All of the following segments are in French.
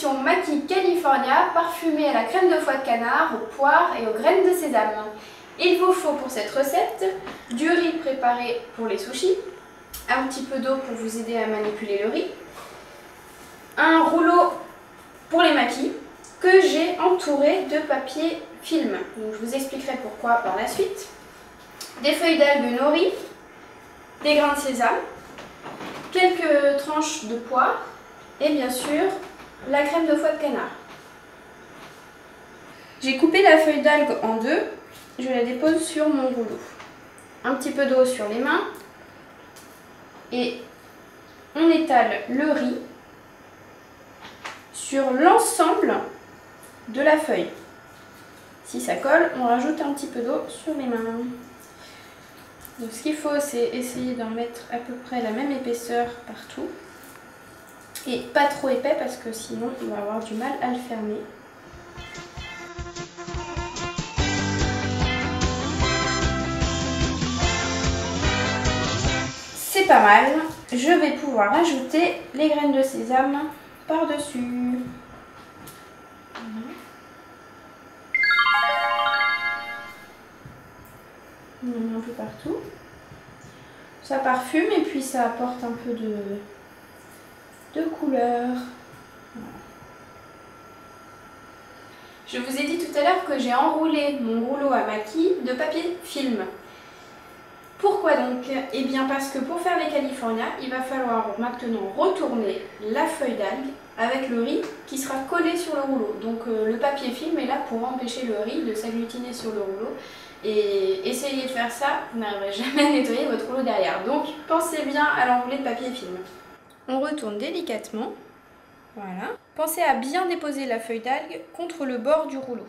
collection Maquis California parfumée à la crème de foie de canard, aux poires et aux graines de sésame. Il vous faut pour cette recette du riz préparé pour les sushis, un petit peu d'eau pour vous aider à manipuler le riz, un rouleau pour les maquis que j'ai entouré de papier film. Donc, je vous expliquerai pourquoi par la suite. Des feuilles d'algues nori, des grains de sésame, quelques tranches de poire et bien sûr la crème de foie de canard. J'ai coupé la feuille d'algue en deux, je la dépose sur mon rouleau. Un petit peu d'eau sur les mains et on étale le riz sur l'ensemble de la feuille. Si ça colle, on rajoute un petit peu d'eau sur les mains. Donc ce qu'il faut, c'est essayer d'en mettre à peu près la même épaisseur partout. Et pas trop épais parce que sinon on va avoir du mal à le fermer. C'est pas mal. Je vais pouvoir ajouter les graines de sésame par-dessus. On en met un peu partout. Ça parfume et puis ça apporte un peu de couleur. Voilà. Je vous ai dit tout à l'heure que j'ai enroulé mon rouleau à maquis de papier film. Pourquoi donc? Eh bien parce que pour faire les California, il va falloir maintenant retourner la feuille d'algue avec le riz qui sera collé sur le rouleau. Donc le papier film est là pour empêcher le riz de s'agglutiner sur le rouleau. Et essayez de faire ça, vous n'arriverez jamais à nettoyer votre rouleau derrière. Donc pensez bien à l'enrouler de papier film. On retourne délicatement. Voilà. Pensez à bien déposer la feuille d'algue contre le bord du rouleau.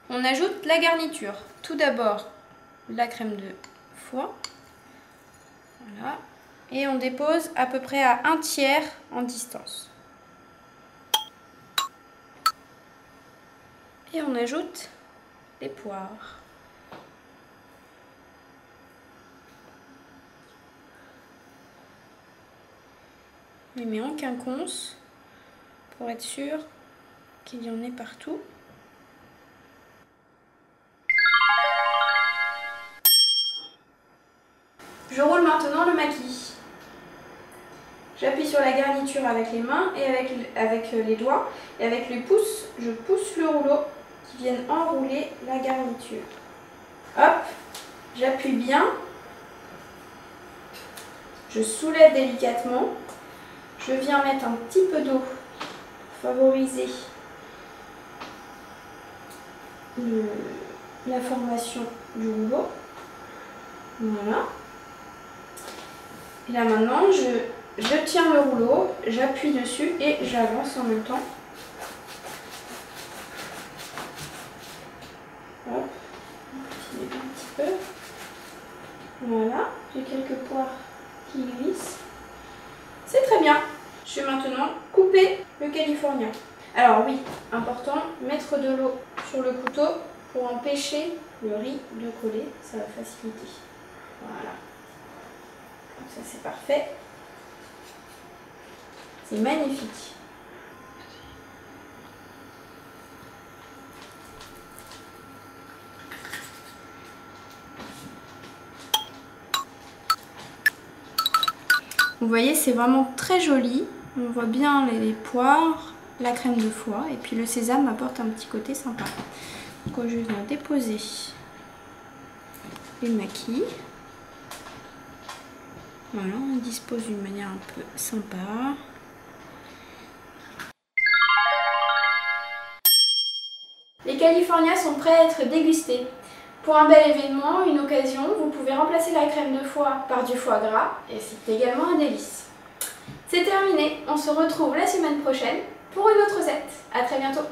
On ajoute la garniture. Tout d'abord la crème de foie. Voilà. Et on dépose à peu près à 1/3 en distance. Et on ajoute les poires. On les met en quinconce pour être sûr qu'il y en ait partout. Je roule maintenant le maquis. J'appuie sur la garniture avec les mains et avec les doigts. Et avec les pouces, je pousse le rouleau qui vienne enrouler la garniture. Hop, j'appuie bien. Je soulève délicatement. Je viens mettre un petit peu d'eau pour favoriser la formation du rouleau. Voilà. Et là maintenant, je tiens le rouleau, j'appuie dessus et j'avance en même temps. Hop, un petit peu. Voilà, j'ai quelques poires qui glissent. C'est très bien. Je vais maintenant couper le California. Alors oui, important, mettre de l'eau sur le couteau pour empêcher le riz de coller. Ça va faciliter. Voilà. Comme ça, c'est parfait. C'est magnifique. Vous voyez, c'est vraiment très joli. On voit bien les poires, la crème de foie et puis le sésame apporte un petit côté sympa. Donc je viens déposer les maquis. Voilà, on dispose d'une manière un peu sympa. Les California sont prêts à être dégustés. Pour un bel événement, une occasion, vous pouvez remplacer la crème de foie par du foie gras et c'est également un délice. C'est terminé, on se retrouve la semaine prochaine pour une autre recette. À très bientôt.